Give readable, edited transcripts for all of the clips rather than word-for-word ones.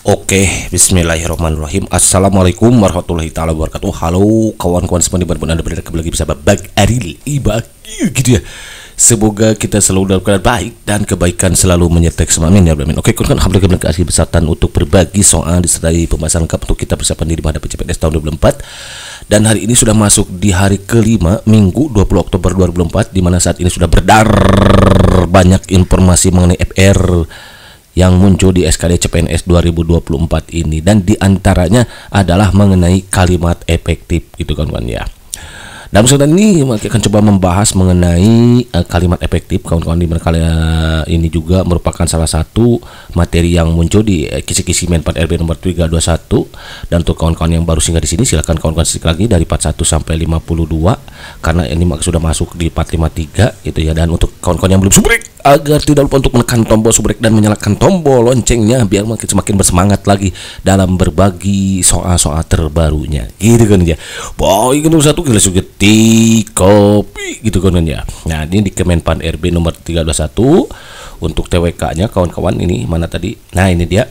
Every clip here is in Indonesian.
Oke, bismillahirrahmanirrahim. Assalamualaikum warahmatullahi taala wabarakatuh. Halo kawan-kawan semua dimanapun anda berada, kembali lagi bersama Bang Aril Ibak gitu ya. Semoga kita selalu dalam keadaan baik dan kebaikan selalu menyertai semua, amin ya rabbal alamin. Oke, kawan-kawan, alhamdulillah kasih kesempatan untuk berbagi soal disertai pembahasan lengkap untuk kita persiapan diri menghadapi CPNS tahun 2024. Dan hari ini sudah masuk di hari kelima, Minggu 20 Oktober 2024, di mana saat ini sudah beredar banyak informasi mengenai FR yang muncul di SKD CPNS 2024 ini, dan diantaranya adalah mengenai kalimat efektif gitu kawan-kawan ya. Dalam kesempatan ini kita akan coba membahas mengenai kalimat efektif kawan-kawan, di mana ini juga merupakan salah satu materi yang muncul di kisi-kisi Menpan RB nomor 321. Dan untuk kawan-kawan yang baru singgah di sini, silakan kawan-kawan simak lagi dari part 1 sampai 52 karena ini sudah masuk di part 53 gitu ya. Dan untuk kawan-kawan yang belum subrek, agar tidak lupa untuk menekan tombol subrek dan menyalakan tombol loncengnya biar makin semakin bersemangat lagi dalam berbagi soal-soal terbarunya gitu kan ya. Boy nomor 1 kita langsung ketik kopi gitu kan ya. Nah, ini di Kemenpan RB nomor 321 untuk TWK-nya kawan-kawan, ini mana tadi? Nah, ini dia.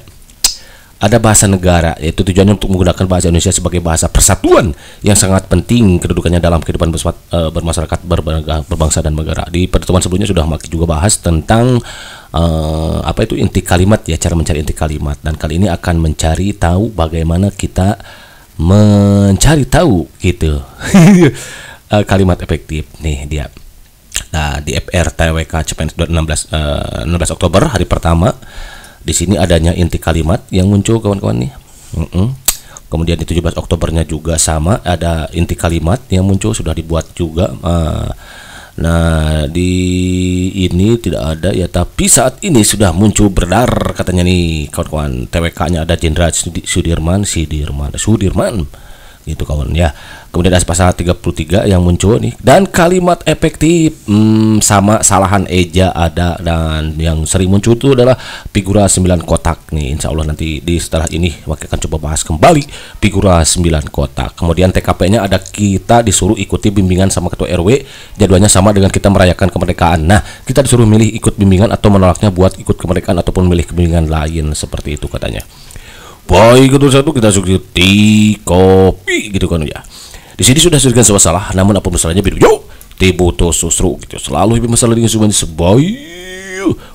Ada bahasa negara, yaitu tujuannya untuk menggunakan bahasa Indonesia sebagai bahasa persatuan yang sangat penting kedudukannya dalam kehidupan bermasyarakat, berbangsa dan negara. Di pertemuan sebelumnya sudah juga bahas tentang apa itu inti kalimat ya, cara mencari inti kalimat. Dan kali ini akan mencari tahu bagaimana kita mencari tahu gitu kalimat efektif. Nih dia. Nah, di FR TWK CPNS 16 Oktober hari pertama. Di sini adanya inti kalimat yang muncul kawan-kawan nih. Kemudian di 17 Oktobernya juga sama, ada inti kalimat yang muncul, sudah dibuat juga. Nah, di ini tidak ada ya, tapi saat ini sudah muncul beredar katanya nih kawan-kawan. TWK-nya ada Jenderal Sudirman gitu kawan ya. Kemudian ada pasal 33 yang muncul nih, dan kalimat efektif sama salahan eja ada, dan yang sering muncul itu adalah figura 9 kotak nih. Insya Allah nanti di setelah ini akan coba bahas kembali figura 9 kotak. Kemudian TKP-nya ada, kita disuruh ikuti bimbingan sama ketua RW, jadwalnya sama dengan kita merayakan kemerdekaan. Nah, kita disuruh milih ikut bimbingan atau menolaknya buat ikut kemerdekaan ataupun milih bimbingan lain, seperti itu katanya. Boy kedua satu kita suka di kopi gitu kan ya. Di sini sudah disebutkan sebuah salah, namun apa masalahnya biru yo tibuto susru gitu. Selalu hidup masalah dengan semuanya sebaik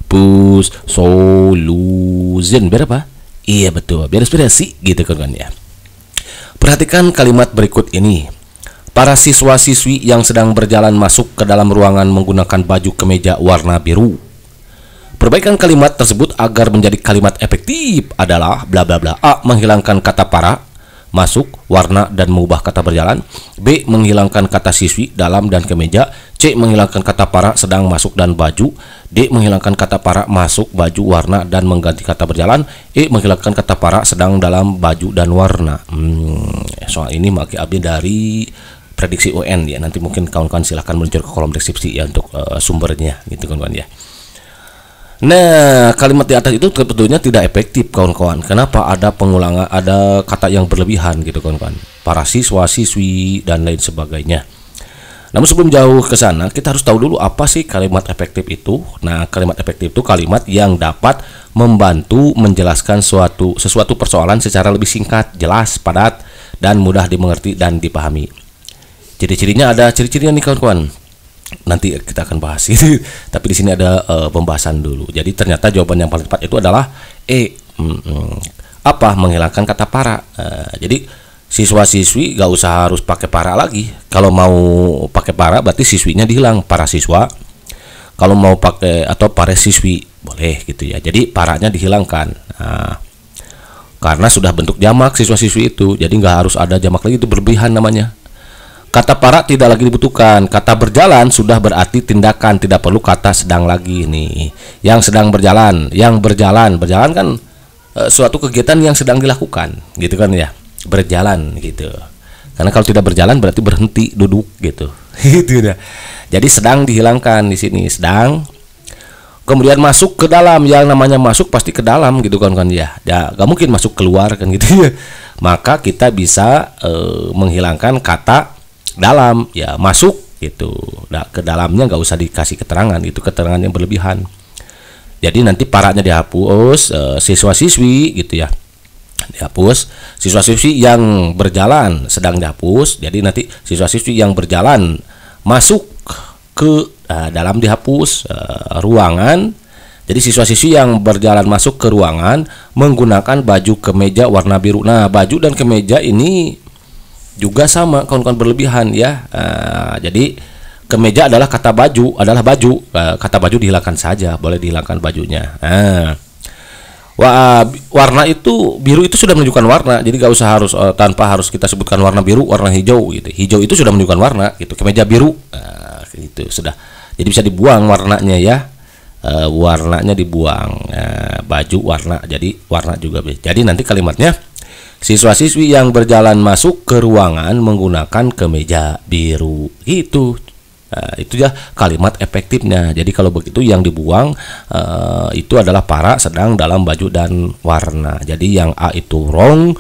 pus solution berapa? Iya betul, biar inspirasi gitu kan ya. Perhatikan kalimat berikut ini. Para siswa-siswi yang sedang berjalan masuk ke dalam ruangan menggunakan baju kemeja warna biru. Perbaikan kalimat tersebut agar menjadi kalimat efektif adalah bla bla bla. A. Menghilangkan kata para masuk, warna, dan mengubah kata berjalan. B. Menghilangkan kata siswi, dalam, dan kemeja. C. Menghilangkan kata para, sedang, masuk, dan baju. D. Menghilangkan kata para, masuk, baju, warna, dan mengganti kata berjalan. E. Menghilangkan kata para, sedang, dalam, baju, dan warna. Soal ini maki abdi dari prediksi UN ya. Nanti mungkin kawan-kawan silahkan meluncur ke kolom deskripsi ya untuk sumbernya gitu kawan-kawan ya. Nah, kalimat di atas itu sebetulnya tidak efektif kawan-kawan. Kenapa? Ada pengulangan, ada kata yang berlebihan gitu kawan-kawan. Para siswa, siswi, dan lain sebagainya. Namun sebelum jauh ke sana, kita harus tahu dulu apa sih kalimat efektif itu. Nah, kalimat efektif itu kalimat yang dapat membantu menjelaskan sesuatu persoalan secara lebih singkat, jelas, padat, dan mudah dimengerti dan dipahami. Ciri-cirinya ada ciri-cirinya nih kawan-kawan. Nanti kita akan bahas itu, tapi di sini ada pembahasan dulu. Jadi ternyata jawaban yang paling tepat itu adalah E. Apa? Menghilangkan kata para. Jadi siswa-siswi gak usah harus pakai para lagi. Kalau mau pakai para berarti siswinya dihilang, para siswa. Kalau mau pakai atau para siswi boleh gitu ya. Jadi paranya dihilangkan. Karena sudah bentuk jamak siswa-siswi itu, jadi nggak harus ada jamak lagi, itu berlebihan namanya. Kata para tidak lagi dibutuhkan. Kata berjalan sudah berarti tindakan, tidak perlu kata sedang lagi nih. Yang sedang berjalan, berjalan kan suatu kegiatan yang sedang dilakukan, gitu kan ya. Berjalan gitu. Karena kalau tidak berjalan berarti berhenti, duduk gitu. Gitu ya. Jadi sedang dihilangkan di sini, sedang. Kemudian masuk ke dalam, yang namanya masuk pasti ke dalam gitu kan ya. Ya gak mungkin masuk keluar kan gitu ya. Maka kita bisa menghilangkan kata dalam ya, masuk gitu. Nah, ke dalamnya nggak usah dikasih keterangan, itu keterangan yang berlebihan. Jadi nanti paranya dihapus, siswa-siswi gitu ya. dihapus. Siswa-siswi yang berjalan sedang dihapus. Jadi nanti siswa-siswi yang berjalan masuk ke dalam dihapus ruangan. Jadi siswa-siswi yang berjalan masuk ke ruangan menggunakan baju kemeja warna biru. Nah, baju dan kemeja ini juga sama kawan-kawan berlebihan ya. Jadi kemeja adalah kata baju, kata baju dihilangkan saja, boleh dihilangkan bajunya. Warna itu biru itu sudah menunjukkan warna, jadi gak usah harus tanpa harus kita sebutkan warna biru, warna hijau gitu. Hijau itu sudah menunjukkan warna gitu. Kemeja biru, itu sudah. Jadi bisa dibuang warnanya ya. Warnanya dibuang, baju warna, jadi warna juga. Jadi nanti kalimatnya siswa-siswi yang berjalan masuk ke ruangan menggunakan kemeja biru gitu. Itu ya kalimat efektifnya. Jadi kalau begitu yang dibuang itu adalah para sedang dalam baju dan warna. Jadi yang A itu rong.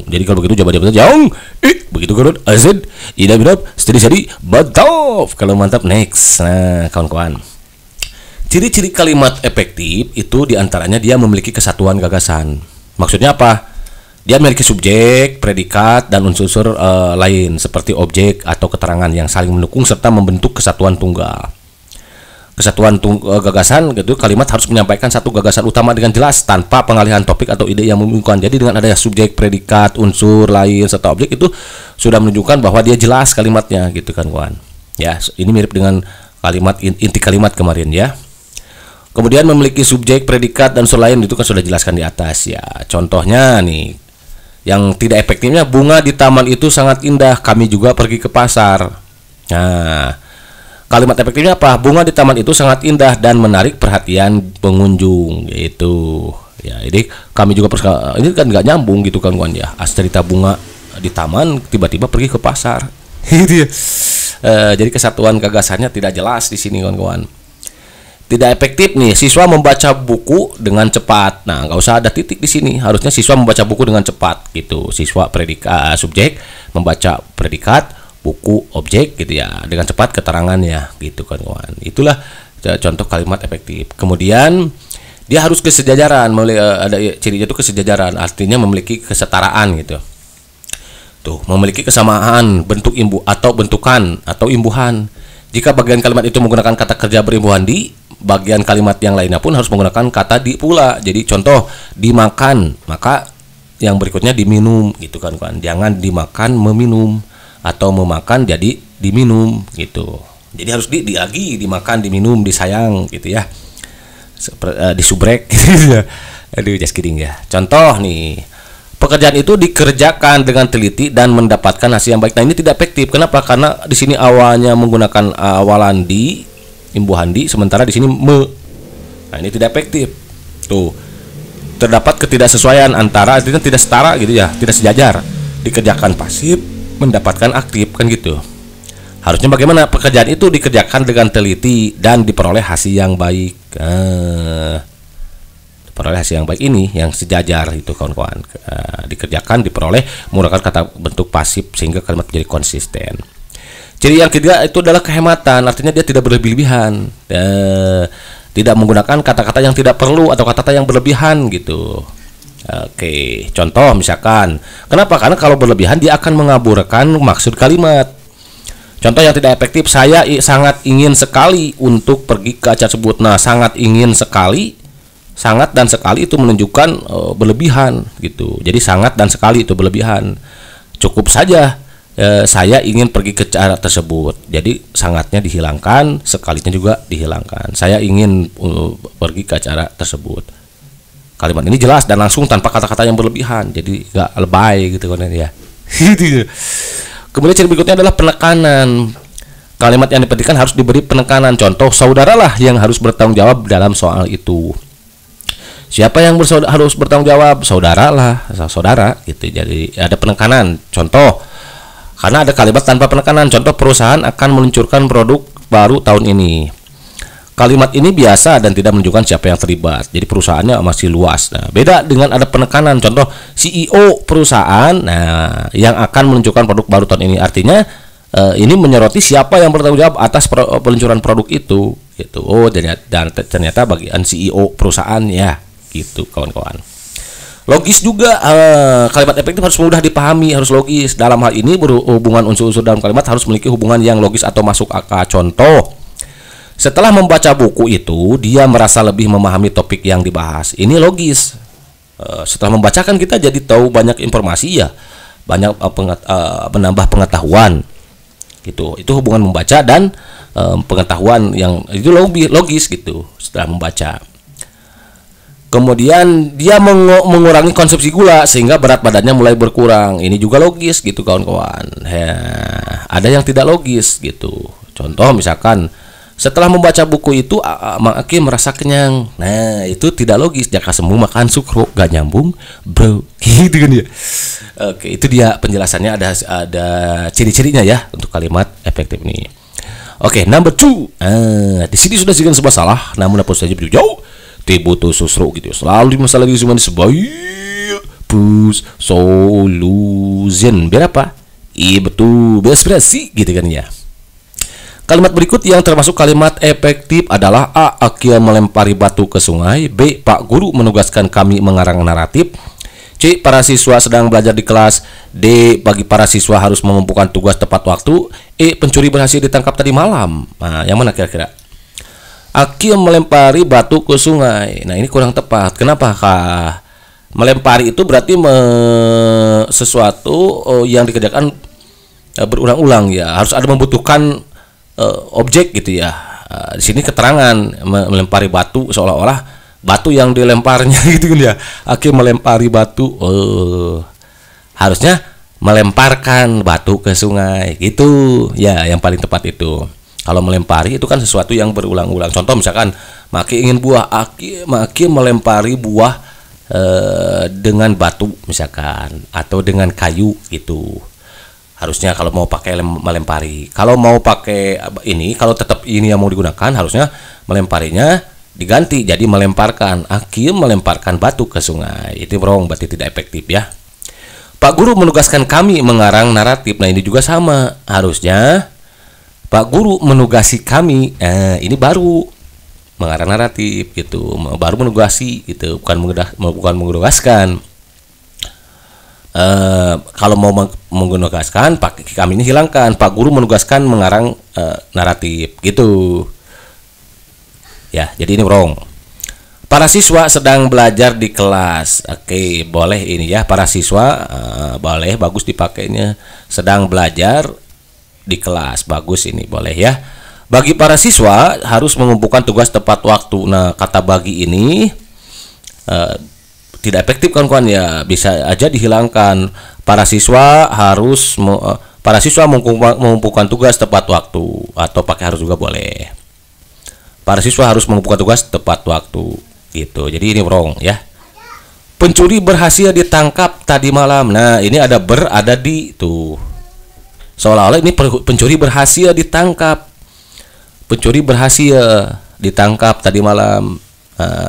Jadi kalau begitu jawabannya jauh. Begitu kan azid ida birab jadi batov. Kalau mantap next. Nah kawan-kawan, ciri-ciri kalimat efektif itu diantaranya dia memiliki kesatuan gagasan. Maksudnya apa? Dia memiliki subjek, predikat, dan unsur-unsur lain seperti objek atau keterangan yang saling mendukung serta membentuk kesatuan tunggal. Kesatuan gagasan gitu, kalimat harus menyampaikan satu gagasan utama dengan jelas tanpa pengalihan topik atau ide yang membingungkan. Jadi dengan adanya subjek, predikat, unsur lain serta objek itu sudah menunjukkan bahwa dia jelas kalimatnya gitu kan kawan. Ya, ini mirip dengan kalimat inti kalimat kemarin ya. Kemudian memiliki subjek, predikat, dan unsur lain itu kan sudah jelaskan di atas ya. Contohnya nih, yang tidak efektifnya bunga di taman itu sangat indah. Kami juga pergi ke pasar. Nah, kalimat efektifnya apa? Bunga di taman itu sangat indah dan menarik perhatian pengunjung. Gitu. Ya, ini kami juga ini kan nggak nyambung gitu kan kawan ya. Cerita bunga di taman tiba-tiba pergi ke pasar. Gitu ya. Jadi kesatuan gagasannya tidak jelas di sini kawan-kawan. Tidak efektif nih, siswa membaca buku dengan cepat. Nah, nggak usah ada titik di sini. Harusnya siswa membaca buku dengan cepat gitu. Siswa predikat subjek membaca predikat, buku objek gitu ya. Dengan cepat keterangannya gitu kan kawan. Itulah contoh kalimat efektif. Kemudian dia harus kesejajaran. Ada cirinya itu kesejajaran, artinya memiliki kesetaraan gitu. Tuh, memiliki kesamaan bentuk atau bentukan atau imbuhan. Jika bagian kalimat itu menggunakan kata kerja berimbuhan di, bagian kalimat yang lainnya pun harus menggunakan kata di pula. Jadi contoh dimakan, maka yang berikutnya diminum gitu kan kawan. Jangan dimakan meminum atau memakan jadi diminum gitu. Jadi harus lagi dimakan, diminum, disayang gitu ya. Disubrek gitu ya. Aduh, just kidding ya. Contoh nih, pekerjaan itu dikerjakan dengan teliti dan mendapatkan hasil yang baik. Nah, ini tidak efektif. Kenapa? Karena di sini awalnya menggunakan awalan di, imbuhan di, sementara di sini me. Nah, ini tidak efektif. Tuh. Terdapat ketidaksesuaian antara, artinya tidak setara gitu ya, tidak sejajar. Dikerjakan pasif, mendapatkan aktif kan gitu. Harusnya bagaimana? Pekerjaan itu dikerjakan dengan teliti dan diperoleh hasil yang baik. Peroleh hasil yang baik ini yang sejajar itu kawan-kawan, dikerjakan, diperoleh menggunakan kata bentuk pasif sehingga kalimat menjadi konsisten. Ciri yang ketiga itu adalah kehematan, artinya dia tidak berlebihan, tidak menggunakan kata-kata yang tidak perlu atau kata-kata yang berlebihan gitu. Oke, contoh misalkan, kenapa? Karena kalau berlebihan dia akan mengaburkan maksud kalimat. Contoh yang tidak efektif, saya sangat ingin sekali untuk pergi ke acara tersebut. Nah, sangat ingin sekali, sangat dan sekali itu menunjukkan berlebihan gitu. Jadi sangat dan sekali itu berlebihan. Cukup saja saya ingin pergi ke acara tersebut. Jadi sangatnya dihilangkan, sekalinya juga dihilangkan. Saya ingin pergi ke acara tersebut. Kalimat ini jelas dan langsung tanpa kata-kata yang berlebihan. Jadi nggak lebay gitu kan ya. Kemudian ciri berikutnya adalah penekanan. Kalimat yang dipentingkan harus diberi penekanan. Contoh, saudaralah yang harus bertanggung jawab dalam soal itu. Siapa yang harus bertanggung jawab? Saudara lah, saudara gitu. Jadi ada penekanan. Contoh, karena ada kalimat tanpa penekanan. Contoh, perusahaan akan meluncurkan produk baru tahun ini. Kalimat ini biasa dan tidak menunjukkan siapa yang terlibat. Jadi perusahaannya masih luas. Nah, beda dengan ada penekanan. Contoh, CEO perusahaan, nah, yang akan meluncurkan produk baru tahun ini. Artinya ini menyoroti siapa yang bertanggung jawab atas peluncuran produk itu. Gitu. Oh, dan ternyata bagian CEO perusahaan ya. Gitu kawan-kawan. Logis juga, kalimat efektif harus mudah dipahami, harus logis. Dalam hal ini berhubungan unsur-unsur dalam kalimat harus memiliki hubungan yang logis atau masuk akal. Contoh, setelah membaca buku itu, dia merasa lebih memahami topik yang dibahas. Ini logis. Setelah membacakan kita jadi tahu banyak informasi ya, banyak menambah pengetahuan. Gitu. Itu hubungan membaca dan pengetahuan yang itu logis gitu setelah membaca. Kemudian dia mengurangi konsumsi gula sehingga berat badannya mulai berkurang. Ini juga logis gitu kawan-kawan. Ada yang tidak logis gitu. Contoh misalkan setelah membaca buku itu Mang Aki merasa kenyang. Nah, itu tidak logis. Jaka semu makan sukro gak nyambung, bro. Gitu kan ya. Oke, itu dia penjelasannya, ada ciri-cirinya ya untuk kalimat efektif ini. Oke, number 2. Di sini sudah sekian sebuah salah, namun apa saja jauh butuh susro gitu. Selalu masalah di cuma sebaik pus solution. Biar apa? Iya betul, berespresi gitu kan ya. Kalimat berikut yang termasuk kalimat efektif adalah A. Akia melempari batu ke sungai. B. Pak guru menugaskan kami mengarang naratif. C. Para siswa sedang belajar di kelas. D. Bagi para siswa harus mengumpulkan tugas tepat waktu. E. Pencuri berhasil ditangkap tadi malam. Nah, yang mana kira-kira? Akia melempari batu ke sungai. Nah, ini kurang tepat. Kenapa kah? Melempari itu berarti sesuatu yang dikerjakan berulang-ulang ya. Harus ada membutuhkan objek gitu ya. Di sini keterangan melempari batu seolah-olah batu yang dilemparnya gitu kan ya. Akhirnya melempari batu, harusnya melemparkan batu ke sungai gitu ya, yang paling tepat itu. Kalau melempari itu kan sesuatu yang berulang-ulang. Contoh misalkan Maki ingin buah, Maki melempari buah dengan batu misalkan, atau dengan kayu gitu. Harusnya kalau mau pakai melempari. Kalau mau pakai ini, kalau tetap ini yang mau digunakan, harusnya melemparinya diganti jadi melemparkan. Akim melemparkan batu ke sungai. Itu wrong, berarti tidak efektif ya. Pak guru menugaskan kami mengarang naratif. Nah, ini juga sama. Harusnya Pak guru menugasi kami. Ini baru mengarang naratif gitu. Baru menugasi gitu, bukan menugaskan. Kalau mau menugaskan, kami ini hilangkan. Pak guru menugaskan mengarang naratif gitu ya. Jadi ini wrong. Para siswa sedang belajar di kelas. Oke, boleh ini ya. Para siswa boleh, bagus dipakainya. Sedang belajar di kelas, bagus ini, boleh ya. Bagi para siswa harus mengumpulkan tugas tepat waktu. Nah, kata bagi ini tidak efektif kawan-kawan ya, bisa aja dihilangkan. Para siswa mengumpulkan tugas tepat waktu, atau pakai harus juga boleh. Para siswa harus mengumpulkan tugas tepat waktu gitu. Jadi ini wrong ya. Pencuri berhasil ditangkap tadi malam. Nah, ini ada ada di tuh. Seolah-olah ini pencuri berhasil ditangkap. Pencuri berhasil ditangkap tadi malam.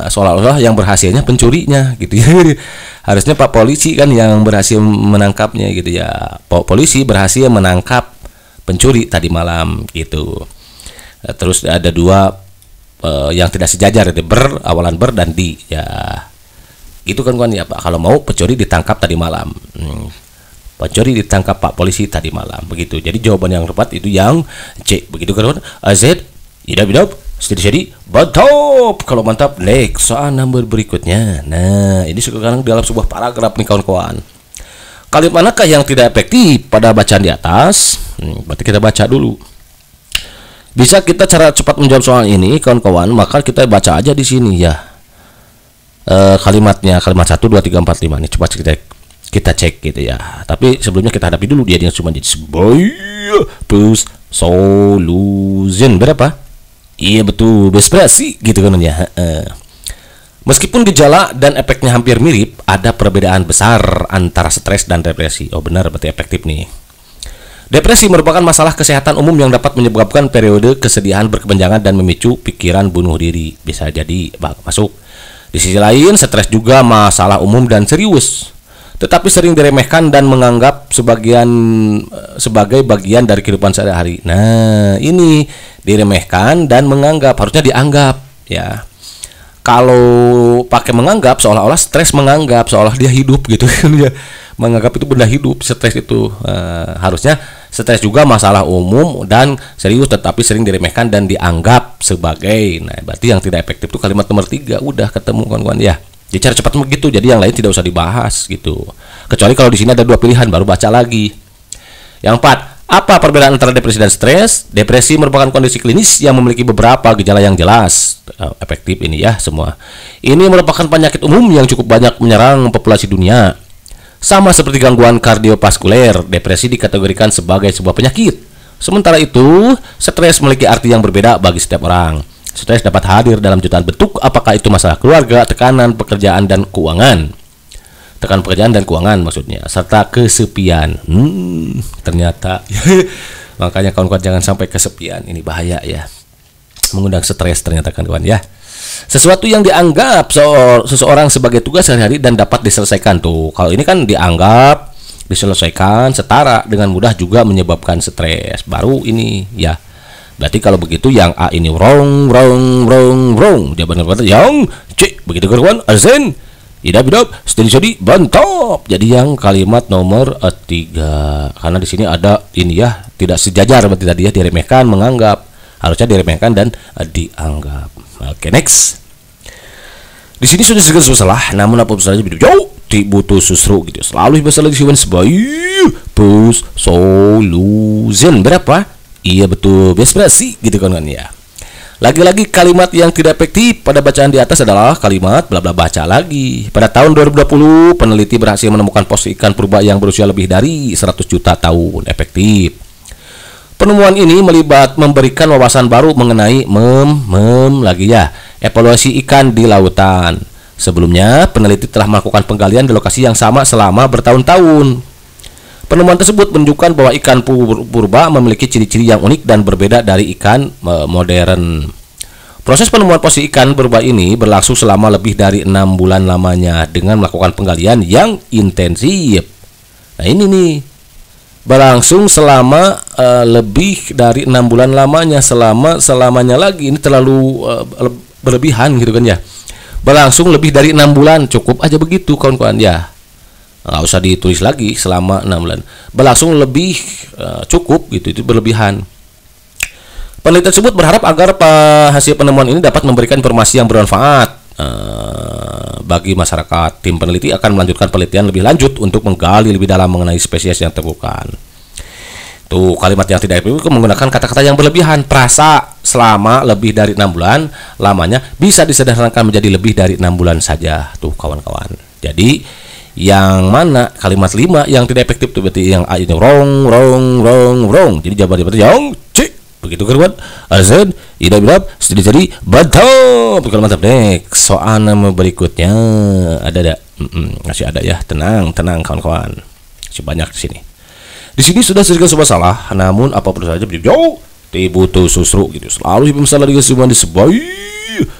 Seolah-olah yang berhasilnya pencurinya gitu ya. Harusnya Pak polisi kan yang berhasil menangkapnya gitu ya. Polisi berhasil menangkap pencuri tadi malam gitu. Terus ada dua yang tidak sejajar, itu awalan ber dan di ya. Itu kan ya Pak, kalau mau pencuri ditangkap tadi malam. Pencuri ditangkap Pak polisi tadi malam begitu. Jadi jawaban yang tepat itu yang C begitu kan. Z idap jadi betul. Kalau mantap, next soal nomor berikutnya. Nah, ini sekarang dalam sebuah paragraf nih kawan-kawan. Kalimat manakah yang tidak efektif pada bacaan di atas? Berarti kita baca dulu. Bisa kita cara cepat menjawab soal ini kawan-kawan, maka kita baca aja di sini ya. Kalimatnya, kalimat 1 2 3 4 5 ini coba kita cek gitu ya. Tapi sebelumnya kita hadapi dulu dia cuma jadi sebaik plus solution berapa? Iya betul, berespresi gitu kan ya. Meskipun gejala dan efeknya hampir mirip, ada perbedaan besar antara stres dan depresi. Oh benar, berarti efektif nih. Depresi merupakan masalah kesehatan umum yang dapat menyebabkan periode kesedihan berkepanjangan dan memicu pikiran bunuh diri. Bisa jadi masuk. Di sisi lain, stres juga masalah umum dan serius, tetapi sering diremehkan dan menganggap sebagai bagian dari kehidupan sehari-hari. Nah, ini diremehkan dan menganggap, harusnya dianggap ya. Kalau pakai menganggap, seolah-olah stres menganggap seolah dia hidup gitu kan ya. Menganggap itu benda hidup, stres itu. Harusnya stres juga masalah umum dan serius tetapi sering diremehkan dan dianggap sebagai. Nah, berarti yang tidak efektif itu kalimat nomor 3. Udah ketemu kawan-kawan ya. Jadi cara cepat begitu. Jadi yang lain tidak usah dibahas gitu. Kecuali kalau di sini ada 2 pilihan baru baca lagi. Yang 4, apa perbedaan antara depresi dan stres? Depresi merupakan kondisi klinis yang memiliki beberapa gejala yang jelas. Efektif ini ya semua. Ini merupakan penyakit umum yang cukup banyak menyerang populasi dunia. Sama seperti gangguan kardiovaskuler, depresi dikategorikan sebagai sebuah penyakit. Sementara itu, stres memiliki arti yang berbeda bagi setiap orang. Stres dapat hadir dalam jutaan bentuk, apakah itu masalah keluarga, tekanan pekerjaan dan keuangan. Tekan pekerjaan dan keuangan maksudnya, serta kesepian. Ternyata makanya kawan-kawan jangan sampai kesepian, ini bahaya ya, mengundang stres ternyata kawan-kawan ya. Sesuatu yang dianggap seseorang sebagai tugas sehari-hari dan dapat diselesaikan tuh. Kalau ini kan dianggap diselesaikan setara dengan mudah juga menyebabkan stres. Baru ini ya. Berarti kalau begitu yang A ini wrong. Jawaban yang C begitu kawan. Azan idap studi bantop. Jadi yang kalimat nomor 3. Karena di sini ada ini ya, tidak sejajar berarti tadi ya, diremehkan, menganggap. Harusnya diremehkan dan dianggap. Oke, next. Di sini sudah segala salah, namun apa saja video jauh butuh susru gitu. Selalu masalah di sebaik pus solution berapa? Iya betul, biasa gitu kan ya. Lagi-lagi kalimat yang tidak efektif pada bacaan di atas adalah kalimat bla bla. Baca lagi. Pada tahun 2020, peneliti berhasil menemukan pos ikan purba yang berusia lebih dari 100 juta tahun. Efektif. Penemuan ini memberikan wawasan baru mengenai lagi ya, evaluasi ikan di lautan. Sebelumnya, peneliti telah melakukan penggalian di lokasi yang sama selama bertahun-tahun. Penemuan tersebut menunjukkan bahwa ikan purba memiliki ciri-ciri yang unik dan berbeda dari ikan modern. Proses penemuan pos ikan purba ini berlangsung selama lebih dari 6 bulan lamanya dengan melakukan penggalian yang intensif. Nah ini nih, berlangsung selama lebih dari 6 bulan lamanya, selamanya lagi ini terlalu berlebihan gitu kan ya. Berlangsung lebih dari 6 bulan, cukup aja begitu kawan-kawan ya. Nggak usah ditulis lagi selama 6 bulan. Berlangsung lebih cukup gitu, itu berlebihan. Peneliti tersebut berharap agar hasil penemuan ini dapat memberikan informasi yang bermanfaat bagi masyarakat. Tim peneliti akan melanjutkan penelitian lebih lanjut untuk menggali lebih dalam mengenai spesies yang ditemukan. Tuh kalimat yang tidak efektif menggunakan kata-kata yang berlebihan. Perasa selama lebih dari 6 bulan lamanya bisa disederhanakan menjadi lebih dari 6 bulan saja. Tuh kawan-kawan. Jadi yang mana kalimat 5 yang tidak efektif tuh berarti yang A ini wrong. Jadi jawaban berarti yang C. Begitu kawan. Azan idap studi bantop. Kalimat next. Soal nama berikutnya ada masih ada ya. Tenang kawan-kawan. Masih banyak di sini. Di sini sudah sedikit salah, namun apapun saja jauh butuh susru gitu. Selalu masalah dengan semua disebut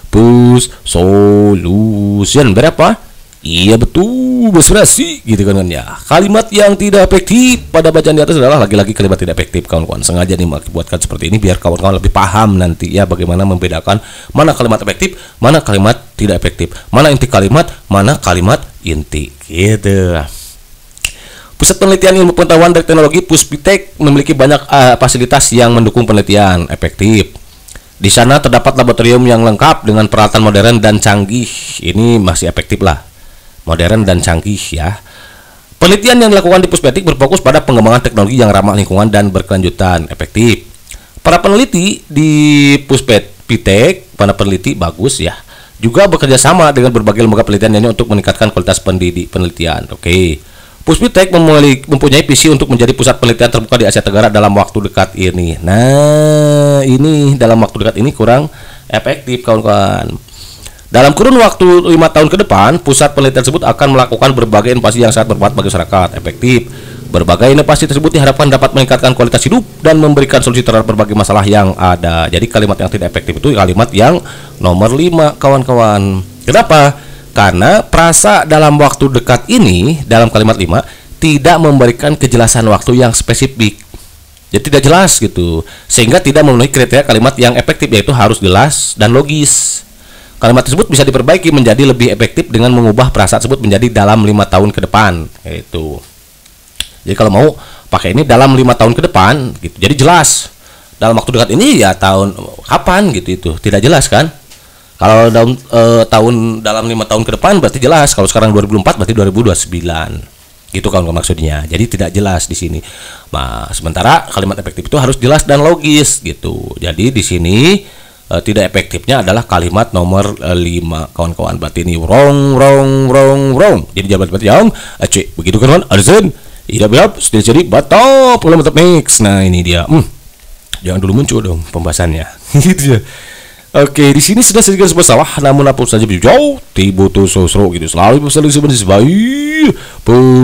pus solution berapa? Iya betul, berserasi gitu kan ya. Kalimat yang tidak efektif pada bacaan di atas adalah lagi-lagi kalimat tidak efektif kawan-kawan. Sengaja dibuatkan seperti ini biar kawan-kawan lebih paham nanti ya bagaimana membedakan mana kalimat efektif, mana kalimat tidak efektif, mana inti kalimat, mana kalimat inti gitu. Pusat Penelitian Ilmu Pengetahuan dan Teknologi Puspitek memiliki banyak fasilitas yang mendukung penelitian efektif. Di sana terdapat laboratorium yang lengkap dengan peralatan modern dan canggih. Ini masih efektif lah, modern dan canggih ya. Penelitian yang dilakukan di Puspitek berfokus pada pengembangan teknologi yang ramah lingkungan dan berkelanjutan. Efektif. Para peneliti di Puspitek, para peneliti bagus ya, juga bekerja sama dengan berbagai lembaga penelitian ini untuk meningkatkan kualitas penelitian. Oke. Puspitek mempunyai visi untuk menjadi pusat penelitian terbuka di Asia Tenggara dalam waktu dekat ini. Nah, ini dalam waktu dekat ini kurang efektif kawan-kawan. Dalam kurun waktu 5 tahun ke depan, pusat penelitian tersebut akan melakukan berbagai inovasi yang sangat bermanfaat bagi masyarakat. Efektif. Berbagai inovasi tersebut diharapkan dapat meningkatkan kualitas hidup dan memberikan solusi terhadap berbagai masalah yang ada. Jadi kalimat yang tidak efektif itu kalimat yang nomor 5 kawan-kawan. Kenapa? Karena perasa dalam waktu dekat ini dalam kalimat 5 tidak memberikan kejelasan waktu yang spesifik. Jadi tidak jelas gitu. Sehingga tidak memenuhi kriteria kalimat yang efektif, yaitu harus jelas dan logis. Kalimat tersebut bisa diperbaiki menjadi lebih efektif dengan mengubah frasa tersebut menjadi dalam 5 tahun ke depan. Itu. Jadi kalau mau pakai ini dalam 5 tahun ke depan gitu. Jadi jelas. Dalam waktu dekat ini ya tahun kapan gitu itu. Tidak jelas kan? Kalau dalam 5 tahun ke depan berarti jelas. Kalau sekarang 2004 berarti 2029. Gitu kan maksudnya. Jadi tidak jelas di sini. Nah, sementara kalimat efektif itu harus jelas dan logis gitu. Jadi di sini tidak efektifnya adalah kalimat nomor 5 kawan-kawan. Berarti ini wrong. Jadi jawaban berarti yang C. Begitu kan kawan? Arzen. Iya berap. Sudah jadi batop. Kalau mantap next. Nah ini dia. Jangan dulu muncul dong pembahasannya. Gitu ya. Oke, di sini sudah sedikit bersalah, namun apa saja jauh tibutu sosro gitu. Selalu solusi sebagai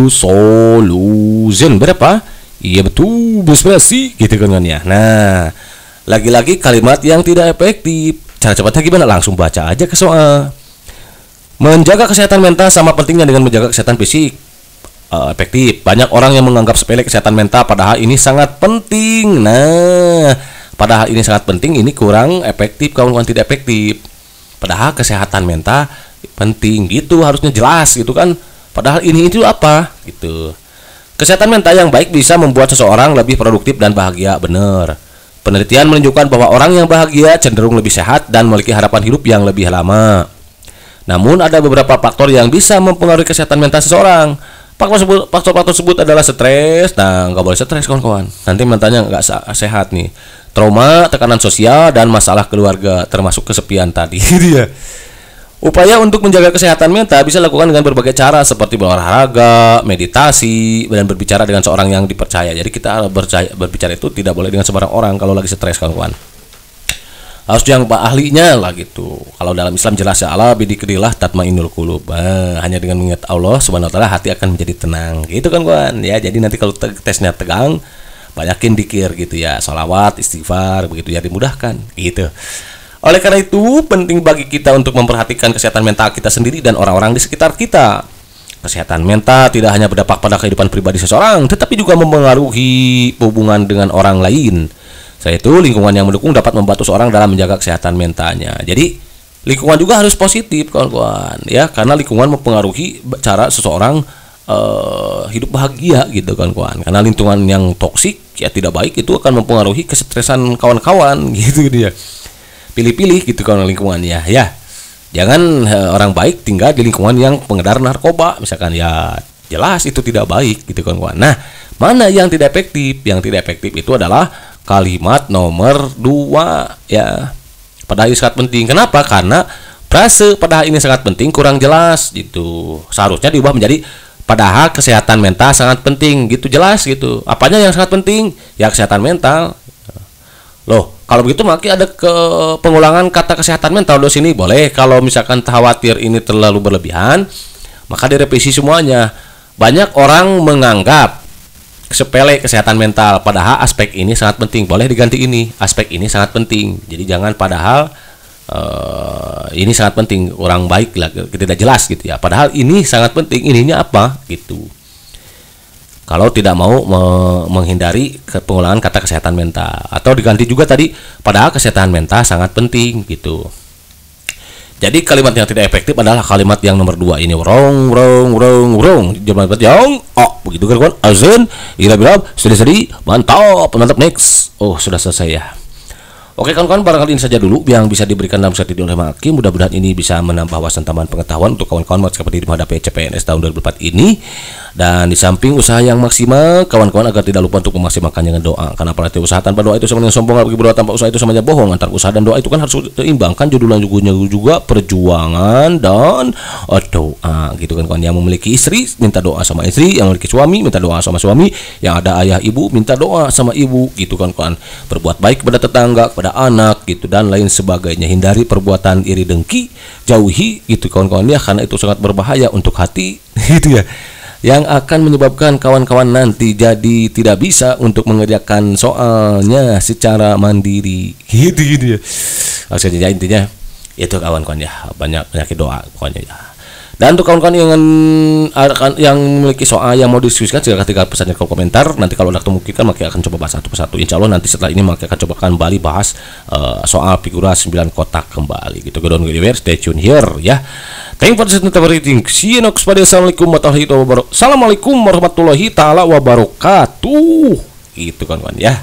solution berapa? Iya betul, berspesi gitu kan ya. Nah, lagi-lagi kalimat yang tidak efektif. Cara cepatnya gimana? Langsung baca aja ke soal. Menjaga kesehatan mental sama pentingnya dengan menjaga kesehatan fisik. Efektif. Banyak orang yang menganggap sepele kesehatan mental, padahal ini sangat penting. Nah, padahal ini sangat penting, ini kurang efektif, kawan-kawan, tidak efektif. Padahal kesehatan mental penting, gitu harusnya jelas gitu kan. Padahal ini itu apa? Gitu. Kesehatan mental yang baik bisa membuat seseorang lebih produktif dan bahagia, benar. Penelitian menunjukkan bahwa orang yang bahagia cenderung lebih sehat dan memiliki harapan hidup yang lebih lama. Namun ada beberapa faktor yang bisa mempengaruhi kesehatan mental seseorang. Faktor tersebut adalah stres. Nah, nggak boleh stres kawan-kawan. Nanti mentalnya nggak sehat nih. Trauma, tekanan sosial, dan masalah keluarga, termasuk kesepian tadi. Dia. Upaya untuk menjaga kesehatan mental bisa dilakukan dengan berbagai cara seperti berolahraga, meditasi, dan berbicara dengan seorang yang dipercaya. Jadi kita berbicara itu tidak boleh dengan sembarang orang kalau lagi stres kawan-kawan. Harus yang ahlinya lah gitu. Kalau dalam Islam jelas ya Allah bidzikrillah tatmainnul qulub. Hanya dengan mengingat Allah Subhanahu wa taala hati akan menjadi tenang. Gitu kan kawan ya. Jadi nanti kalau tesnya tegang, banyakin dikir gitu ya. Sholawat, istighfar begitu ya, dimudahkan gitu. Oleh karena itu, penting bagi kita untuk memperhatikan kesehatan mental kita sendiri dan orang-orang di sekitar kita. Kesehatan mental tidak hanya berdampak pada kehidupan pribadi seseorang, tetapi juga mempengaruhi hubungan dengan orang lain. Yaitu lingkungan yang mendukung dapat membantu seorang dalam menjaga kesehatan mentalnya. Jadi, lingkungan juga harus positif, kawan-kawan, ya, karena lingkungan mempengaruhi cara seseorang hidup bahagia gitu, kawan-kawan. Karena lingkungan yang toksik ya tidak baik itu akan mempengaruhi kesetresan kawan-kawan gitu dia. Pilih-pilih gitu kalau lingkungan ya. Jangan orang baik tinggal di lingkungan yang pengedar narkoba misalkan, ya jelas itu tidak baik gitu kawan-kawan. Nah, mana yang tidak efektif? Yang tidak efektif itu adalah kalimat nomor 2 ya. Padahal ini sangat penting. Kenapa? Karena frase padahal ini sangat penting kurang jelas gitu. Seharusnya diubah menjadi padahal kesehatan mental sangat penting gitu, jelas gitu. Apanya yang sangat penting? Ya kesehatan mental. Loh, kalau begitu maka ada pengulangan kata kesehatan mental di sini boleh. Kalau misalkan khawatir ini terlalu berlebihan, maka direvisi semuanya. Banyak orang menganggap sepele kesehatan mental, padahal aspek ini sangat penting. Boleh diganti ini, aspek ini sangat penting. Jadi jangan padahal ini sangat penting, orang baik lah, tidak jelas gitu ya. Padahal ini sangat penting, ininya apa gitu. Kalau tidak mau menghindari pengulangan kata kesehatan mental, atau diganti juga tadi padahal kesehatan mental sangat penting gitu. Jadi kalimat yang tidak efektif adalah kalimat yang nomor 2 ini, wrong. Jawaban yang begitu kan kawan. Azan, irab, sedih, mantap next. Oh, sudah selesai ya. Oke kawan-kawan, barangkali ini saja dulu yang bisa diberikan dalam studi oleh Maki. Mudah-mudahan ini bisa menambah wawasan tambahan pengetahuan untuk kawan-kawan seperti menghadapi CPNS tahun 2004 ini. Dan di samping usaha yang maksimal, kawan-kawan agar tidak lupa untuk memaksimalkannya dengan doa. Karena apalagi usaha tanpa doa itu sama dengan sombong, apalagi berdoa tanpa usaha itu sama aja bohong. Antara usaha dan doa itu kan harus seimbangkan. Judulnya juga perjuangan dan doa gitu kan kawan. Yang memiliki istri minta doa sama istri, yang memiliki suami minta doa sama suami, yang ada ayah ibu minta doa sama ibu gitu kan kawan. Berbuat baik kepada tetangga, kepada anak gitu dan lain sebagainya. Hindari perbuatan iri dengki, jauhi gitu kawan-kawan ya, karena itu sangat berbahaya untuk hati gitu ya, yang akan menyebabkan kawan-kawan nanti jadi tidak bisa untuk mengerjakan soalnya secara mandiri gitu ya. Maksudnya intinya itu kawan-kawan ya, banyak doa pokoknya ya. Dan untuk kawan-kawan yang memiliki soal yang mau diskusikan, silahkan tinggal pesan di kolom komentar. Nanti kalau ada kemungkinan Maki akan coba bahas satu persatu. Insya Allah nanti setelah ini Maki akan coba kembali bahas soal Figura 9 kotak kembali gitu. Go don't go anywhere, stay tune here ya. Thank you for everything. See you next pada. Assalamualaikum warahmatullahi taala wabarakatuh. Gitu kawan-kawan ya.